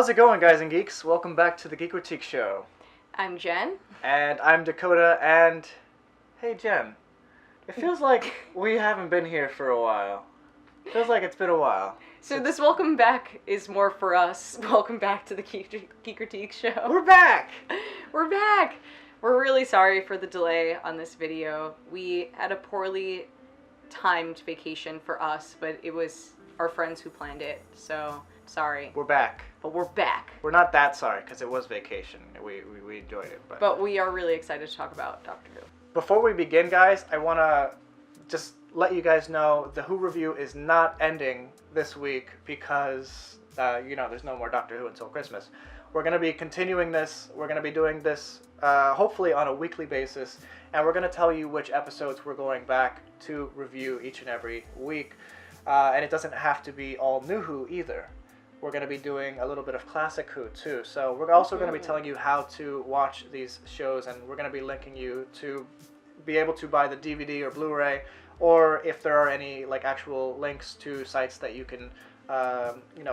How's it going, guys and geeks? Welcome back to the Geekritique show. I'm Jen. And I'm Dakota, and hey Jen, it feels like we haven't been here for a while. Feels like it's been a while. So this welcome back is more for us. Welcome back to the Geekritique show. We're back! We're back! We're really sorry for the delay on this video. We had a poorly timed vacation for us, but it was our friends who planned it, so sorry. We're back. But we're back. We're not that sorry, because it was vacation. We enjoyed it. But we are really excited to talk about Doctor Who. Before we begin, guys, I want to just let you guys know the Who review is not ending this week because, there's no more Doctor Who until Christmas. We're going to be continuing this. We're going to be doing this hopefully on a weekly basis, and we're going to tell you which episodes we're going back to review each and every week. And it doesn't have to be all new Who either. We're going to be doing a little bit of classic Who too. So we're also going to be telling you how to watch these shows, and we're going to be linking you to be able to buy the DVD or Blu-ray, or if there are any actual links to sites that you can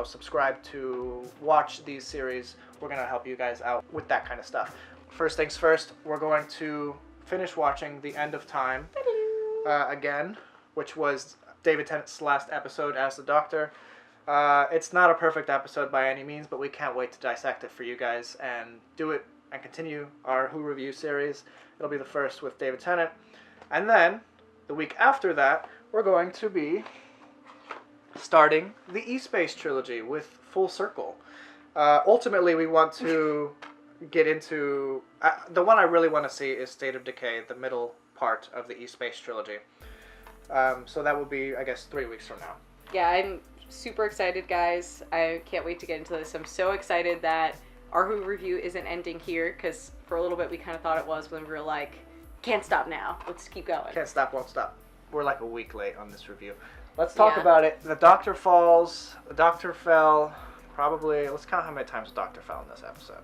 subscribe to watch these series, we're going to help you guys out with that kind of stuff. First things first, we're going to finish watching The End of Time again, which was David Tennant's last episode as the Doctor. It's not a perfect episode by any means, but we can't wait to dissect it for you guys and do it and continue our Who review series. It'll be the first with David Tennant. And then, the week after that, we're going to be starting the E-Space trilogy with Full Circle. Ultimately, we want to get into... the one I really want to see is State of Decay, the middle part of the E-Space trilogy. So that will be, I guess, 3 weeks from now. Yeah, I'm super excited, guys. I can't wait to get into this. I'm so excited that our Who review isn't ending here, because for a little bit we kind of thought it was, when we were like, can't stop now. Let's keep going. Can't stop, won't stop. We're like a week late on this review. Let's talk about it. The Doctor falls. The Doctor fell. Probably, let's count how many times the Doctor fell in this episode.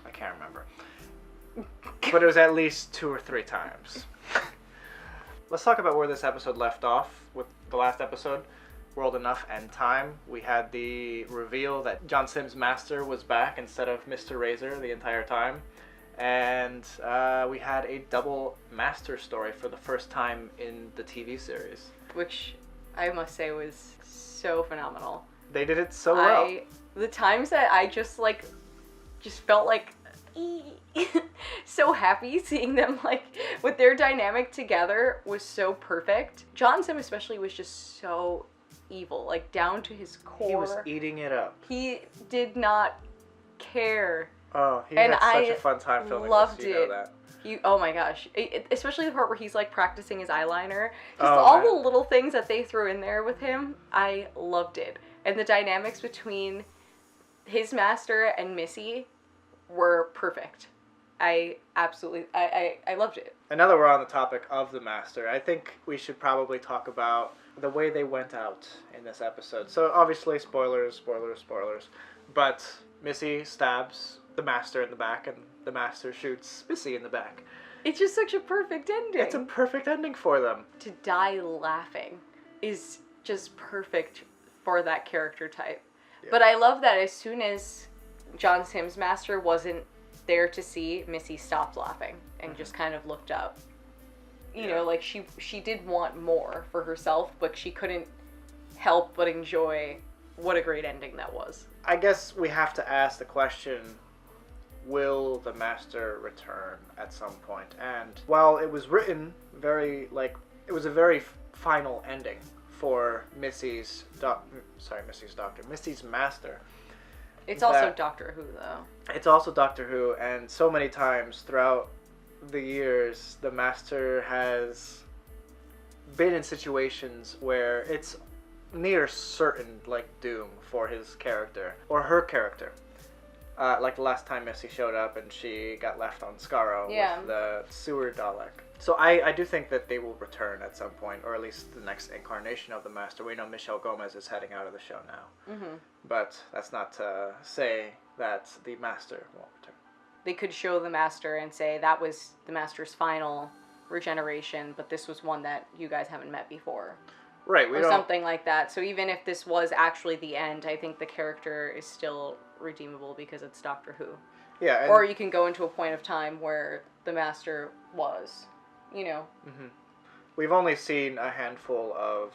I can't remember. But it was at least 2 or 3 times. Let's talk about where this episode left off with the last episode, World Enough End Time. We had the reveal that John Sims' master was back instead of Mr. Razor the entire time. And we had a double master story for the first time in the TV series. Which I must say was so phenomenal. They did it so well. The times that I just felt like so happy seeing them with their dynamic together was so perfect. John Sim especially was just so evil, down to his core. He was eating it up. He did not care. Oh, he had such a fun time filming loved this, you know that. Oh my gosh. Especially the part where he's practicing his eyeliner. Just all the little things that they threw in there with him, I loved it. And the dynamics between his master and Missy were perfect. I loved it. And now that we're on the topic of the Master, I think we should probably talk about the way they went out in this episode. So obviously, spoilers, but Missy stabs the Master in the back, and the Master shoots Missy in the back. It's just such a perfect ending. It's a perfect ending for them. To die laughing is just perfect for that character type. Yeah. But I love that as soon as John Sims' master wasn't there to see, Missy stopped laughing and just kind of looked up. You know, she did want more for herself, but she couldn't help but enjoy what a great ending that was. I guess we have to ask the question, will the master return at some point? And while it was written it was a very final ending for Missy's master. It's also Doctor Who, though. It's also Doctor Who, and so many times throughout the years, the Master has been in situations where it's near certain, doom for his character, or her character. Like the last time Missy showed up and she got left on Skaro with the sewer Dalek. So I do think that they will return at some point, or at least the next incarnation of the Master. We know Michelle Gomez is heading out of the show now. Mm-hmm. But that's not to say that the Master won't return. They could show the Master and say that was the Master's final regeneration, but this was one that you guys haven't met before. Right, or something like that. So even if this was actually the end, I think the character is still redeemable because it's Doctor Who. Yeah. Or you can go into a point of time where the Master was, you know. Mm-hmm. We've only seen a handful of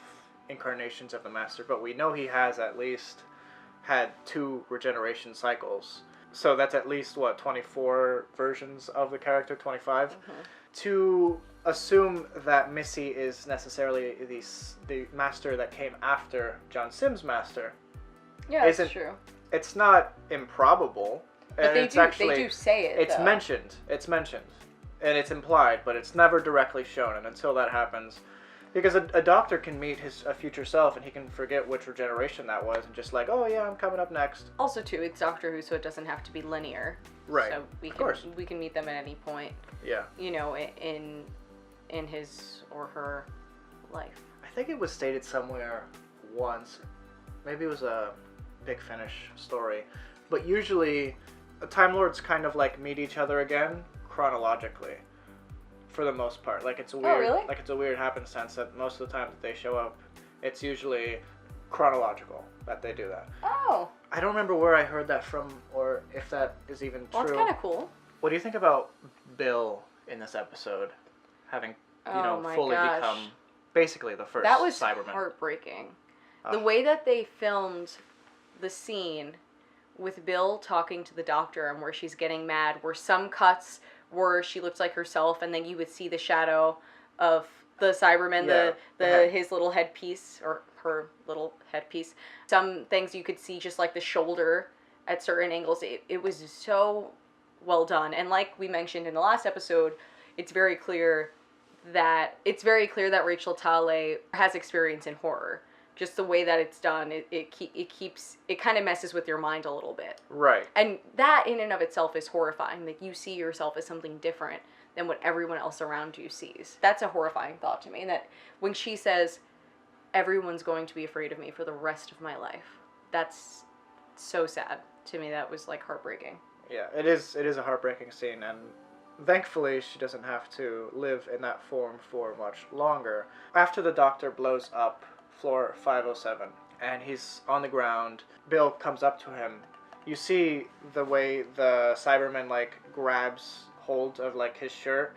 incarnations of the Master, but we know he has at least had 2 regeneration cycles. So that's at least, 24 versions of the character, 25? Mm-hmm. To assume that Missy is necessarily the Master that came after John Sims' Master. Yeah, that's true. It's not improbable. But they do say it, It's mentioned. It's mentioned. And it's implied, but it's never directly shown. And until that happens... Because a doctor can meet a future self and he can forget which regeneration that was and just like, oh yeah, I'm coming up next. Also, too, it's Doctor Who, so it doesn't have to be linear. Right. So we can meet them at any point. Yeah. You know, in his or her life. I think it was stated somewhere once. Maybe it was a Big Finish story. But usually, Time Lords kind of like meet each other again chronologically. For the most part, like it's a weird, really? Like it's a weird happenstance that most of the time that they show up, it's usually chronological that they do that. Oh. I don't remember where I heard that from, or if that is even true. Well, it's kind of cool. What do you think about Bill in this episode, having fully become basically the first Cyberman? That was heartbreaking. The way that they filmed the scene with Bill talking to the doctor and where she's getting mad, where some cuts where she looks like herself, and then you would see the shadow of the Cyberman, his little headpiece, or her little headpiece. Some things you could see just like the shoulder at certain angles. It was so well done. And like we mentioned in the last episode, it's very clear that Rachel Talalay has experience in horror. Just the way that it's done, it kind of messes with your mind a little bit. Right. And that in and of itself is horrifying. Like, you see yourself as something different than what everyone else around you sees. That's a horrifying thought to me. And that when she says, everyone's going to be afraid of me for the rest of my life, that's so sad to me. That was like heartbreaking. Yeah, it is a heartbreaking scene, and thankfully she doesn't have to live in that form for much longer. After the Doctor blows up floor 507 and he's on the ground, Bill comes up to him. You see the way the Cyberman like grabs hold of like his shirt,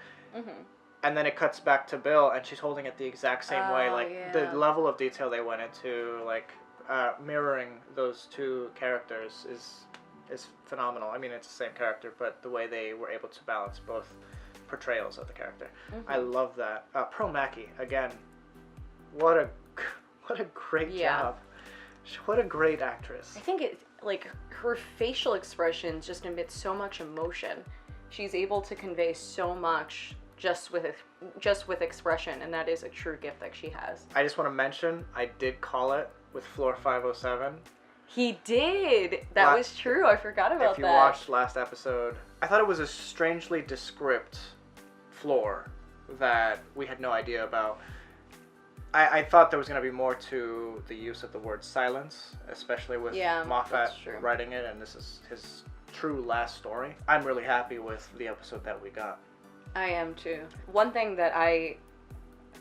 and then it cuts back to Bill and she's holding it the exact same way. Like the level of detail they went into, like mirroring those 2 characters is phenomenal. I mean, it's the same character, but the way they were able to balance both portrayals of the character, I love that. Pearl Mackie again, what a great job. What a great actress. I think it, like, her facial expressions just emit so much emotion. She's able to convey so much just with expression, and that is a true gift that she has. I just want to mention, I did call it with floor 507. He did. That was true. I forgot about that. If you watched last episode, I thought it was a strangely descript floor that we had no idea about. I thought there was going to be more to the use of the word silence, especially with Moffat writing it, and this is his true last story. I'm really happy with the episode that we got. I am too. One thing that I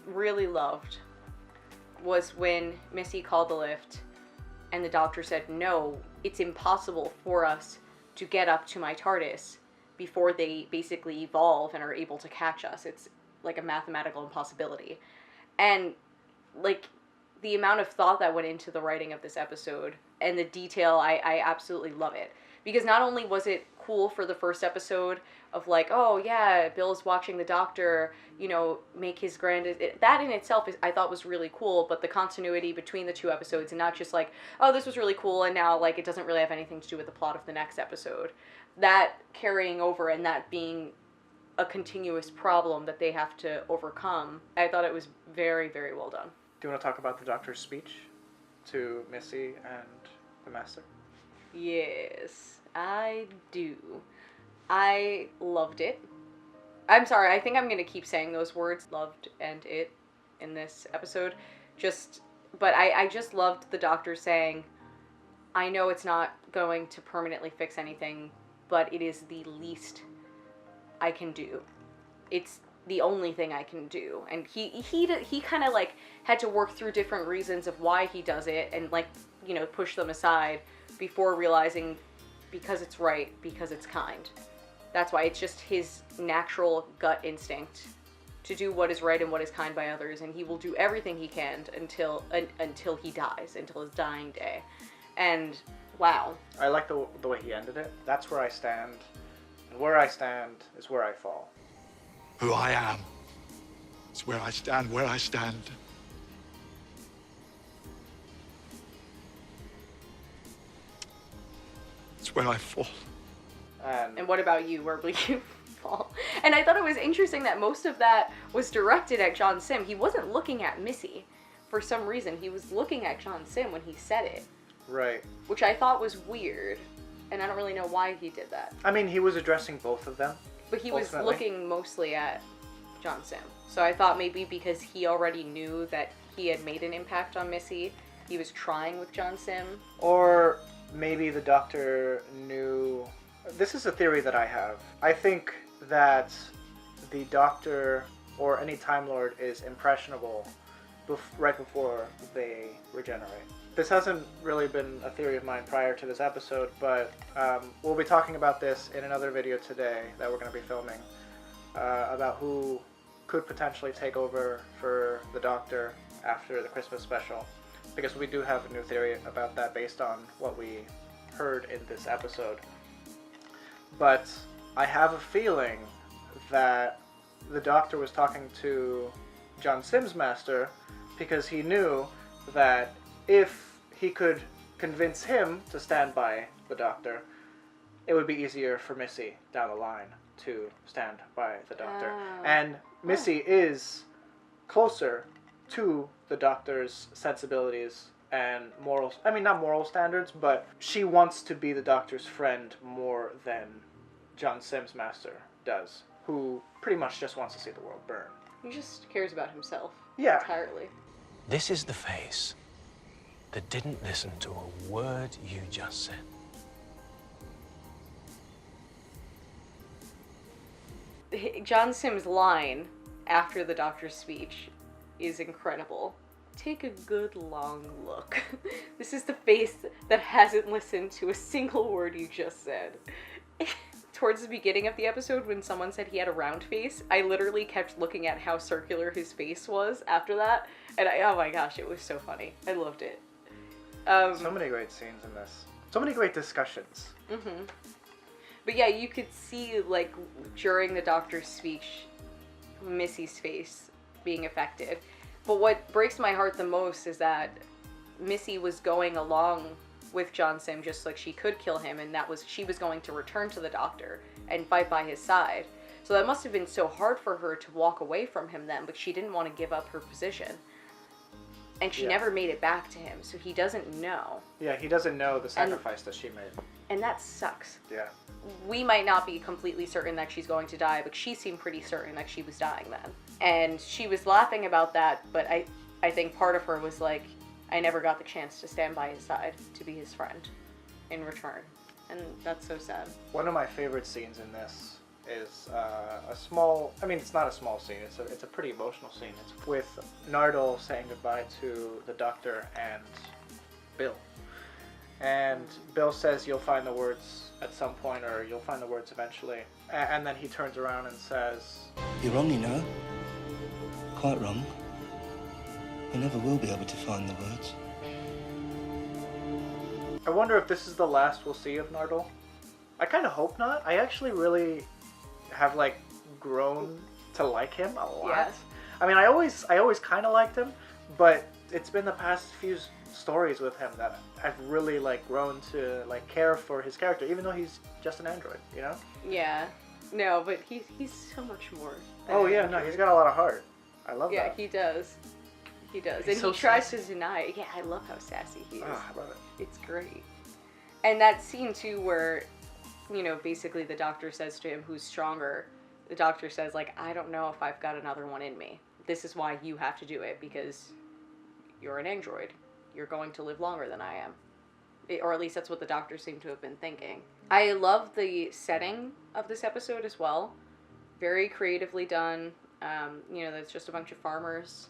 really loved was when Missy called the lift and the doctor said, no, it's impossible for us to get up to my TARDIS before they basically evolve and are able to catch us. It's like a mathematical impossibility. And like the amount of thought that went into the writing of this episode and the detail, I absolutely love it. Because not only was it cool for the first episode of like, oh yeah, Bill's watching the doctor, make his that in itself I thought was really cool, but the continuity between the 2 episodes and not just like, oh, this was really cool and now like it doesn't really have anything to do with the plot of the next episode. That carrying over and that being a continuous problem that they have to overcome, I thought it was very, very well done. Do you want to talk about the doctor's speech to Missy and the Master? Yes, I do. I loved it. I'm sorry, I think I'm going to keep saying those words, loved and it, in this episode. But I just loved the doctor saying, I know it's not going to permanently fix anything, but it is the least I can do. It's the only thing I can do. And he kind of like had to work through different reasons of why he does it and like, you know, push them aside before realizing because it's right, because it's kind. That's why it's just his natural gut instinct to do what is right and what is kind by others, and he will do everything he can until he dies, until his dying day. And wow. I like the way he ended it. That's where I stand, and where I stand is where I fall. Who I am is where I stand, where I stand. It's where I fall. And what about you? Where will you fall? And I thought it was interesting that most of that was directed at John Sim. He wasn't looking at Missy for some reason. He was looking at John Sim when he said it. Right. Which I thought was weird. And I don't really know why he did that. I mean, he was addressing both of them. But he was looking mostly at John Sim. So I thought maybe because he already knew that he had made an impact on Missy, he was trying with John Sim. Or maybe the Doctor knew... This is a theory that I have. I think that the Doctor or any Time Lord is impressionable right before they regenerate. This hasn't really been a theory of mine prior to this episode, but we'll be talking about this in another video today that we're going to be filming about who could potentially take over for the Doctor after the Christmas special, because we do have a new theory about that based on what we heard in this episode. But I have a feeling that the Doctor was talking to John Sim's master because he knew that if he could convince him to stand by the Doctor, it would be easier for Missy down the line to stand by the Doctor. And Missy is closer to the Doctor's sensibilities and morals. I mean, not moral standards, but she wants to be the Doctor's friend more than John Sim's master does, who pretty much just wants to see the world burn. He just cares about himself entirely. This is the face that didn't listen to a word you just said. John Sim's line after the Doctor's speech is incredible. Take a good long look. This is the face that hasn't listened to a single word you just said. Towards the beginning of the episode, when someone said he had a round face, I literally kept looking at how circular his face was after that, and oh my gosh, it was so funny. I loved it. So many great scenes in this. So many great discussions. Mm-hmm. But yeah, you could see, like, during the Doctor's speech, Missy's face being affected. But what breaks my heart the most is that Missy was going along with John Sim just like she could kill him, and she was going to return to the Doctor and fight by his side. So that must have been so hard for her to walk away from him then, but she didn't want to give up her position. And she never made it back to him, so he doesn't know. Yeah, he doesn't know the sacrifice that she made. And that sucks. Yeah. We might not be completely certain that she's going to die, but she seemed pretty certain that she was dying then. And she was laughing about that, but I think part of her was like, I never got the chance to stand by his side, to be his friend in return. And that's so sad. One of my favorite scenes in this is a small, I mean, it's not a small scene, it's a pretty emotional scene. It's with Nardole saying goodbye to the Doctor and Bill. And Bill says you'll find the words at some point, or you'll find the words eventually. And then he turns around and says, "You're wrong, you know. Quite wrong. I never will be able to find the words." I wonder if this is the last we'll see of Nardole. I kind of hope not. I actually really have, like, grown to like him a lot. Yeah. I mean, I always kind of liked him, but it's been the past few stories with him that I've really, like, grown to, like, care for his character, even though he's just an android, you know? Yeah. No, but he's so much more. Oh yeah, no, he's got a lot of heart. I love that. Yeah, he does. He does. He's And so he tries sassy. to deny it. Yeah, I love how sassy he is. Oh, I love it. It's great. And that scene, too, where, you know, basically the Doctor says to him, who's stronger, the Doctor says, like, I don't know if I've got another one in me. This is why you have to do it, because you're an android. You're going to live longer than I am. Or at least that's what the Doctor seemed to have been thinking. I love the setting of this episode as well. Very creatively done. That's just a bunch of farmers.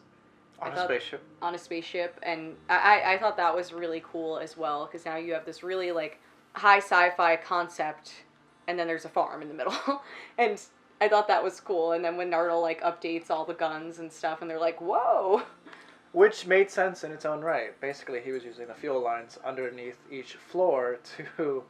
On a spaceship. On a spaceship. And I thought that was really cool as well, because now you have this really, like, high sci-fi concept, and then there's a farm in the middle. And I thought that was cool. And then when Nardole, like, updates all the guns and stuff, and they're like, whoa! Which made sense in its own right. Basically, he was using the fuel lines underneath each floor to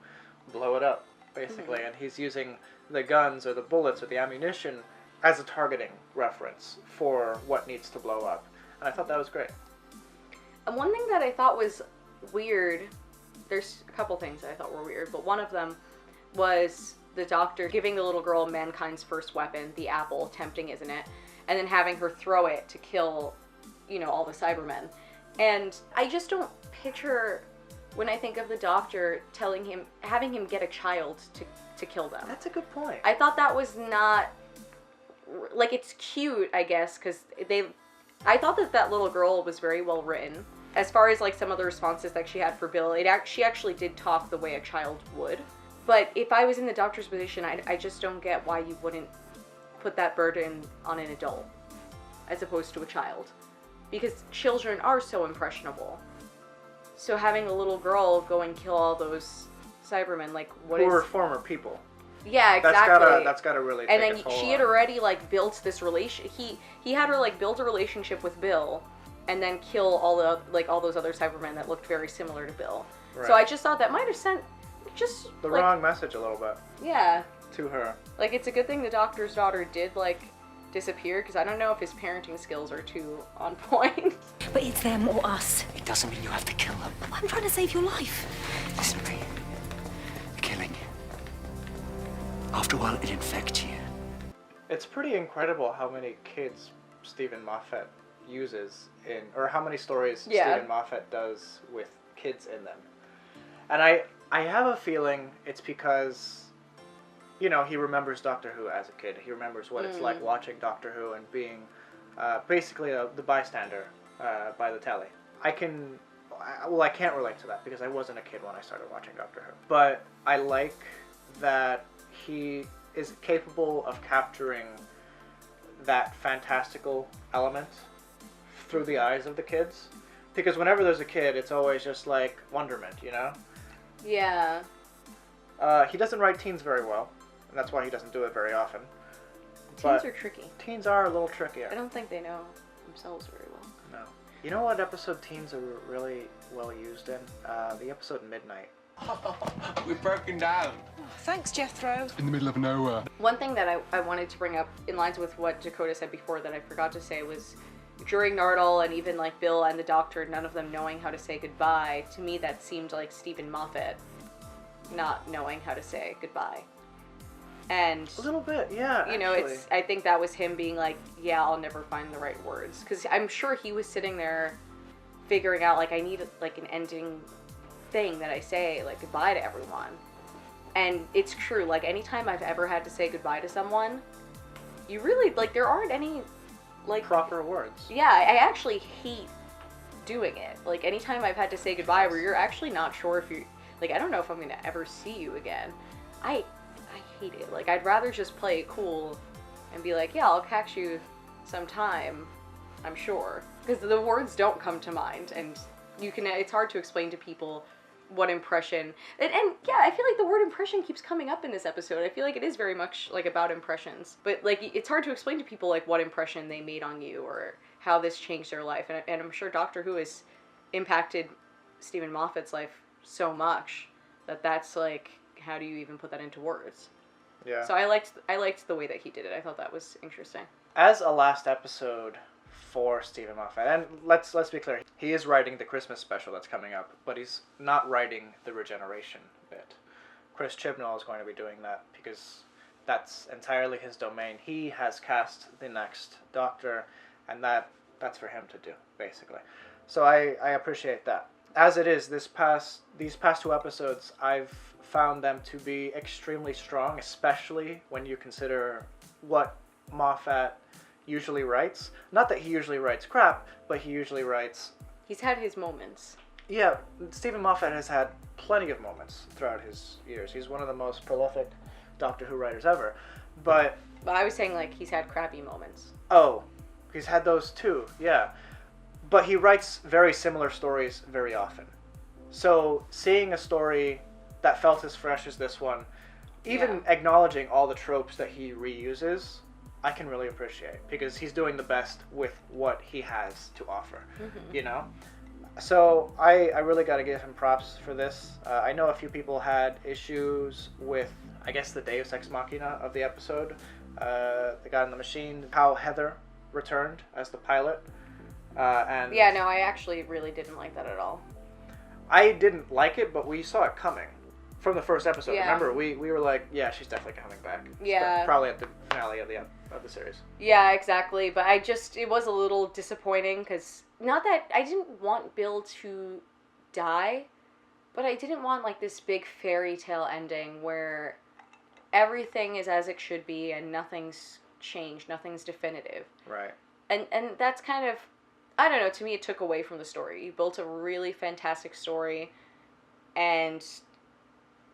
blow it up, basically. And he's using the guns or the bullets or the ammunition as a targeting reference for what needs to blow up. And I thought that was great. And one thing that I thought was weird, there's a couple things that I thought were weird, but one of them was the Doctor giving the little girl mankind's first weapon, the apple, tempting, isn't it? And then having her throw it to kill, all the Cybermen. And I just don't picture, when I think of the Doctor, having him get a child to kill them. That's a good point. I thought that was not, like, it's cute, I guess, because I thought that little girl was very well written. As far as, like, some of the responses that she had for Bill, she actually did talk the way a child would. But if I was in the Doctor's position, I just don't get why you wouldn't put that burden on an adult as opposed to a child. Because children are so impressionable. So having a little girl go and kill all those Cybermen, like, what is... Who are former people. Yeah, exactly. That's gotta really take and then its toll she had already, like, built this relation. He had her, like, build a relationship with Bill, and then kill all those other Cybermen that looked very similar to Bill. Right. So I just thought that might have sent just the wrong message a little bit. Yeah. To her. Like, it's a good thing the Doctor's daughter did, like, disappear, because I don't know if his parenting skills are too on point. But it's them or us. It doesn't mean you have to kill them. I'm trying to save your life. Listen to me. Killing. After a while, it infects you. It's pretty incredible how many kids Stephen Moffat uses or how many stories Stephen Moffat does with kids in them. And I have a feeling it's because, he remembers Doctor Who as a kid. He remembers what it's like watching Doctor Who and being basically the bystander by the telly. I can't relate to that because I wasn't a kid when I started watching Doctor Who. But I like that he is capable of capturing that fantastical element through the eyes of the kids. Because whenever there's a kid, it's always just like wonderment, Yeah. He doesn't write teens very well, and that's why he doesn't do it very often. Teens are tricky. Teens are a little trickier. I don't think they know themselves very well. No. You know what episode teens are really well used in? The episode Midnight. We've broken down. Oh, thanks, Jethro. In the middle of nowhere. One thing that I wanted to bring up in lines with what Dakota said before that I forgot to say was during Nardole and even like Bill and the Doctor, none of them knowing how to say goodbye, to me that seemed like Stephen Moffat not knowing how to say goodbye. And a little bit, yeah. Actually. I think that was him being like, yeah, I'll never find the right words. Because I'm sure he was sitting there figuring out, like, I need, like, an ending thing that I say, like, goodbye to everyone. And it's true, like, anytime I've ever had to say goodbye to someone, you really, like, there aren't any, like... proper words. Yeah, I actually hate doing it. Like, anytime I've had to say goodbye where you're actually not sure if you... Like, I don't know if I'm going to ever see you again. I hate it. Like, I'd rather just play it cool and be like, yeah, I'll catch you sometime, I'm sure. Because the words don't come to mind, and it's hard to explain to people what impression... And yeah, I feel like the word impression keeps coming up in this episode. I feel like it is very much, like, about impressions. But, like, it's hard to explain to people, like, what impression they made on you or how this changed their life. And I'm sure Doctor Who has impacted Stephen Moffat's life so much that's, like, how do you even put that into words? Yeah. So I liked the way that he did it. I thought that was interesting. As a last episode for Stephen Moffat, and let's be clear, he is writing the Christmas special that's coming up, but he's not writing the regeneration bit. Chris Chibnall is going to be doing that because that's entirely his domain. He has cast the next Doctor, and that's for him to do, basically. So I appreciate that. As it is, these past two episodes, I've found them to be extremely strong, especially when you consider what Moffat usually writes. Not that he usually writes crap, but he usually writes... He's had his moments. Yeah, Stephen Moffat has had plenty of moments throughout his years. He's one of the most prolific Doctor Who writers ever. But But I was saying, like, he's had crappy moments. Oh, he's had those too, yeah. But he writes very similar stories very often. So seeing a story that felt as fresh as this one, even acknowledging all the tropes that he reuses, I can really appreciate, because he's doing the best with what he has to offer, you know? So I really got to give him props for this. I know a few people had issues with, I guess, the Deus Ex Machina of the episode. The guy in the machine, how Heather returned as the pilot. And Yeah, no, I actually really didn't like that at all. I didn't like it, but we saw it coming from the first episode. Yeah. Remember, we were like, yeah, she's definitely coming back. Yeah. Probably at the finale of the series. Yeah, exactly. But it was a little disappointing because, not that I didn't want Bill to die, but I didn't want, like, this big fairy tale ending where everything is as it should be and nothing's changed, nothing's definitive. Right. And that's kind of, I don't know, to me it took away from the story. You built a really fantastic story, and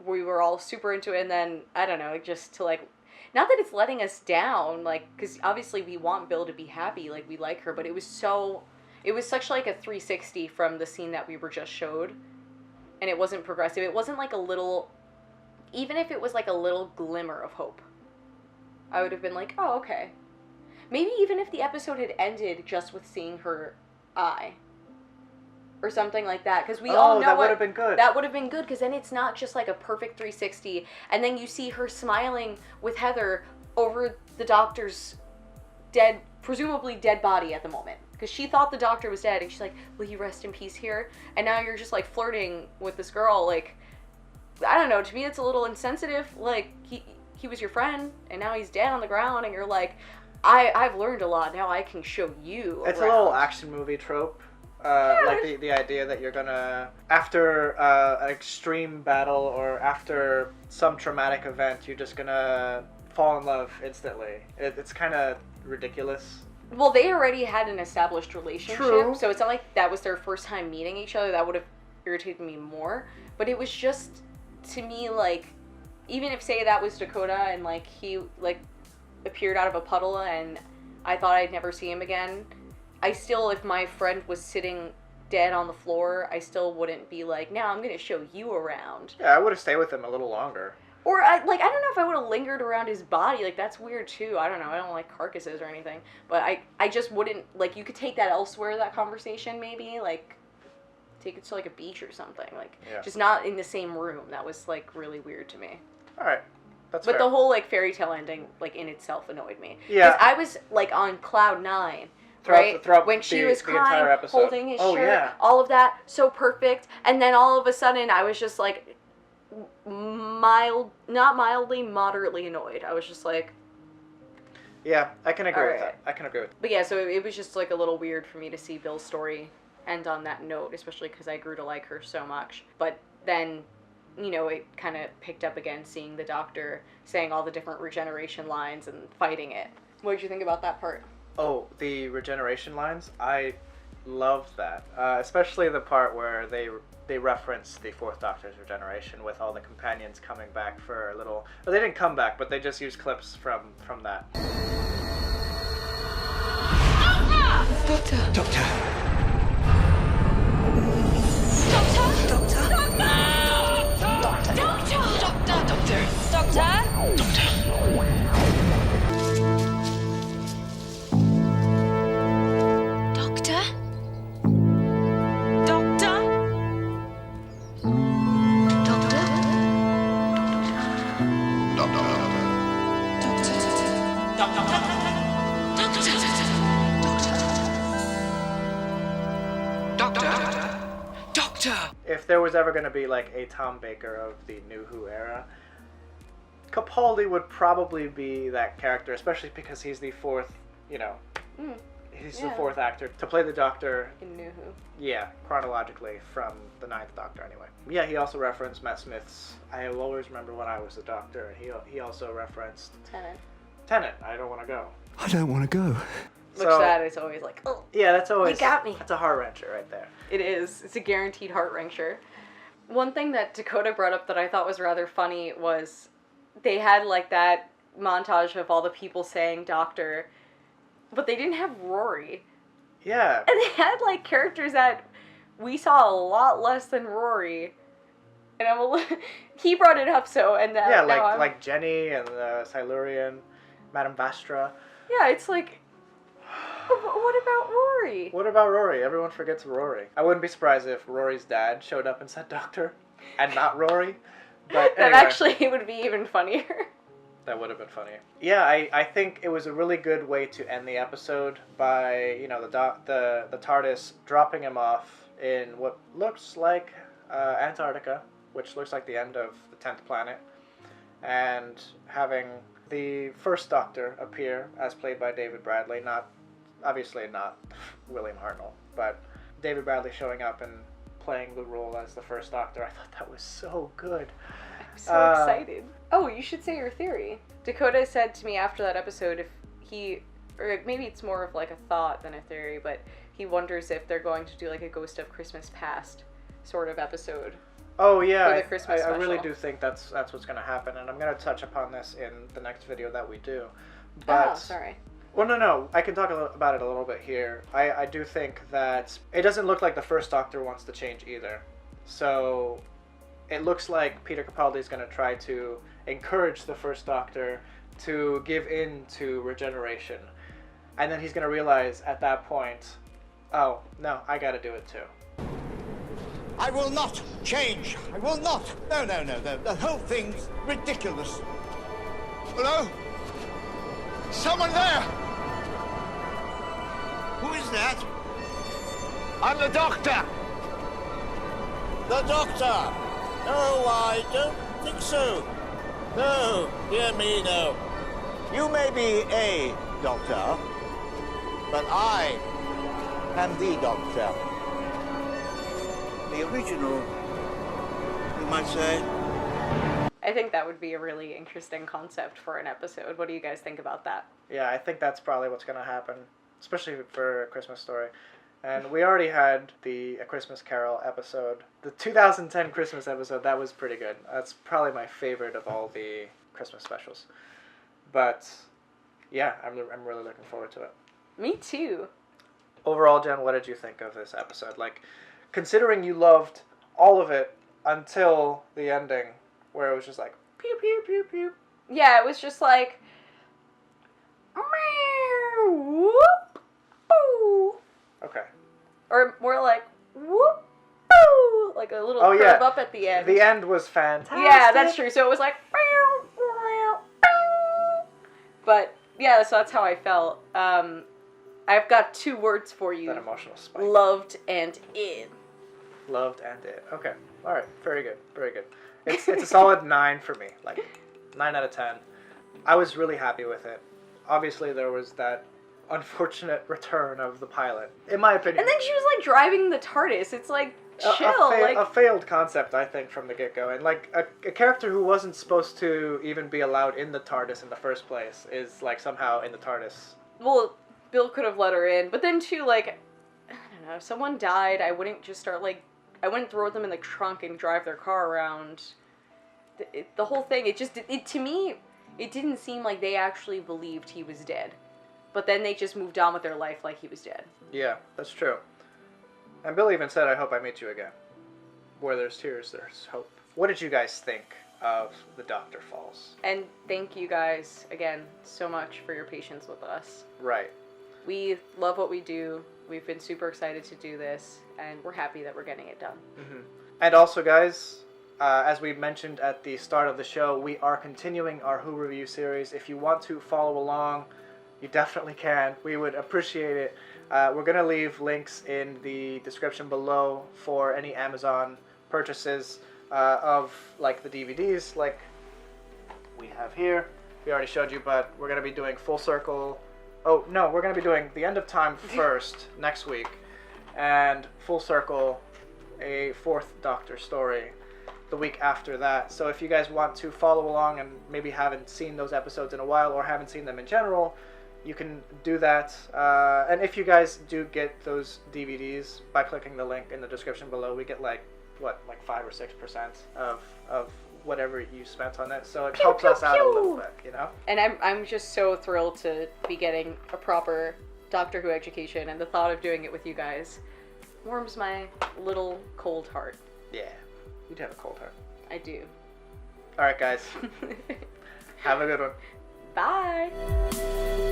we were all super into it, and then, I don't know, just to, like, not that it's letting us down, like, because obviously we want Bill to be happy, like, we like her, but it was such, like, a 360 from the scene that we were just showed, and it wasn't progressive. It wasn't, like, a little, even if it was, like, a little glimmer of hope, I would have been like, oh, okay. Maybe even if the episode had ended just with seeing her eye. Or something like that. Because we all know that would have been good. That would have been good, because then it's not just like a perfect 360. And then you see her smiling with Heather over the doctor's presumably dead body at the moment. Because she thought the doctor was dead. And she's like, will you rest in peace here? And now you're just like flirting with this girl. Like, I don't know. To me, it's a little insensitive. Like, he was your friend. And now he's dead on the ground. And you're like, I've learned a lot. Now I can show you It's around. a little action movie trope. Like the idea that you're gonna, after an extreme battle or after some traumatic event, you're just gonna fall in love instantly. It's kind of ridiculous. Well, they already had an established relationship. True. So it's not like that was their first time meeting each other. That would have irritated me more. But it was just, to me, like, even if, say, that was Dakota and, like, he, like, appeared out of a puddle and I thought I'd never see him again, I still, if my friend was sitting dead on the floor, I still wouldn't be like, now I'm going to show you around. Yeah, I would have stayed with him a little longer. Or, I don't know if I would have lingered around his body. Like, that's weird, too. I don't know. I don't like carcasses or anything. But I just wouldn't, like, you could take that elsewhere, that conversation, maybe. Like, take it to, like, a beach or something. Like, just not in the same room. That was, like, really weird to me. All right. That's But fair. the whole, like, fairy tale ending, like, in itself annoyed me. Yeah. 'Cause I was, like, on cloud 9. Right? Throughout when she the was entire crying, episode. holding his Oh, shirt, yeah. all of that, so perfect. And then all of a sudden, I was just like, not mildly, moderately annoyed. I was just like, Yeah, I can agree with Alright. that. I can agree with that. but yeah, so it was just like a little weird for me to see Bill's story end on that note, especially because I grew to like her so much. But then, you know, it kind of picked up again, seeing the doctor saying all the different regeneration lines and fighting it. What did you think about that part? Oh, the regeneration lines? I loved that. Especially the part where they reference the Fourth Doctor's regeneration with all the companions coming back for a little... Well, they didn't come back, but they just used clips from that. Doctor! Doctor! Doctor! Doctor! Doctor! Doctor! Doctor! Doctor! Doctor? Doctor? Doctor? Doctor! If there was ever going to be like a Tom Baker of the New Who era, Capaldi would probably be that character, especially because he's the fourth, you know, he's the Yeah. fourth actor to play the Doctor. In New Who. Yeah, chronologically from the Ninth Doctor, anyway. Yeah, he also referenced Matt Smith's "I will always remember when I was the Doctor," and he also referenced Tennant. I don't want to go. I don't want to go. Which So- that is always like, oh, Yeah, that's always... You got me. That's a heart wrencher right there. it is. It's a guaranteed heart wrencher. One thing that Dakota brought up that I thought was rather funny was they had like that montage of all the people saying doctor, but they didn't have Rory. Yeah. And they had, like, characters that we saw a lot less than Rory. And he brought it up, so, and Yeah, now like Jenny and the Silurian, Madame Vastra. Yeah, it's like, what about Rory? What about Rory? Everyone forgets Rory. I wouldn't be surprised if Rory's dad showed up and said doctor, and not Rory. But That anyway, actually would be even funnier. that would have been funny. Yeah, I think it was a really good way to end the episode by, you know, the TARDIS dropping him off in what looks like Antarctica, which looks like the end of the 10th planet, and having the first Doctor appear, as played by David Bradley, obviously not William Hartnell, but David Bradley showing up and playing the role as the first Doctor. I thought that was so good. I'm so excited. Oh, you should say your theory. Dakota said to me after that episode if or maybe it's more of like a thought than a theory, but he wonders if they're going to do like a Ghost of Christmas Past sort of episode. Oh yeah, For the Christmas I really special. do think that's what's going to happen, and I'm going to touch upon this in the next video that we do. But, Oh, sorry. Well, no, I can talk about it a little bit here. I do think that it doesn't look like the first Doctor wants to change either. So it looks like Peter Capaldi is going to try to encourage the first Doctor to give in to regeneration. And then he's going to realize at that point, oh, no, I got to do it too. I will not change. I will not. No. The whole thing's ridiculous. Hello? Someone there! Who is that? I'm the doctor! The doctor. No, I don't think so. No, dear me, no. You may be a doctor, but I am the doctor. The original, you might say. I think that would be a really interesting concept for an episode. What do you guys think about that? Yeah, I think that's probably what's going to happen, especially for A Christmas Story. And we already had A Christmas Carol episode. The 2010 Christmas episode, that was pretty good. That's probably my favorite of all the Christmas specials. But, yeah, I'm really looking forward to it. Me too. Overall, Jen, what did you think of this episode? Like, considering you loved all of it until the ending, where it was just like, pew, pew, pew, pew. Yeah, it was just like, meow, whoop, boo. Okay. Or more like, whoop, boo. Like a little Oh, curve yeah. up at the end. The end was fantastic. Yeah, that's true. So it was like, meow, meow, meow. But, yeah, so that's how I felt. I've got 2 words for you. That emotional spike. Loved and in. Loved and it. Okay. All right. Very good. Very good. It's a solid 9 for me. Like 9 out of 10. I was really happy with it. Obviously, there was that unfortunate return of the pilot, in my opinion. And then she was like driving the TARDIS. It's like chill. A failed concept, I think, from the get-go. And like a character who wasn't supposed to even be allowed in the TARDIS in the first place is like somehow in the TARDIS. Well, Bill could have let her in, but then too, like, I don't know, if someone died, I wouldn't just start like, I wouldn't throw them in the trunk and drive their car around. The whole thing, to me, it didn't seem like they actually believed he was dead. But then they just moved on with their life like he was dead. Yeah, that's true. And Bill even said, I hope I meet you again. Where there's tears, there's hope. What did you guys think of The Doctor Falls? And thank you guys, again, so much for your patience with us. Right. We love what we do. We've been super excited to do this, and we're happy that we're getting it done. Mm-hmm. And also, guys, as we mentioned at the start of the show, we are continuing our Who review series. If you want to follow along, you definitely can. We would appreciate it. We're going to leave links in the description below for any Amazon purchases of like the DVDs like we have here. We already showed you, but we're going to be doing Full Circle. Oh, no, we're going to be doing The End of Time first next week, and Full Circle, a 4th Doctor story, the week after that. So if you guys want to follow along and maybe haven't seen those episodes in a while or haven't seen them in general, you can do that. And if you guys do get those DVDs by clicking the link in the description below, we get like 5 or 6% of whatever you spent on it. So it Pew, helps pew, us out a little pew. bit, you know? And I'm just so thrilled to be getting a proper Doctor Who education, and the thought of doing it with you guys warms my little cold heart. Yeah. You'd have a cold heart. I do. All right, guys. Have a good one. Bye.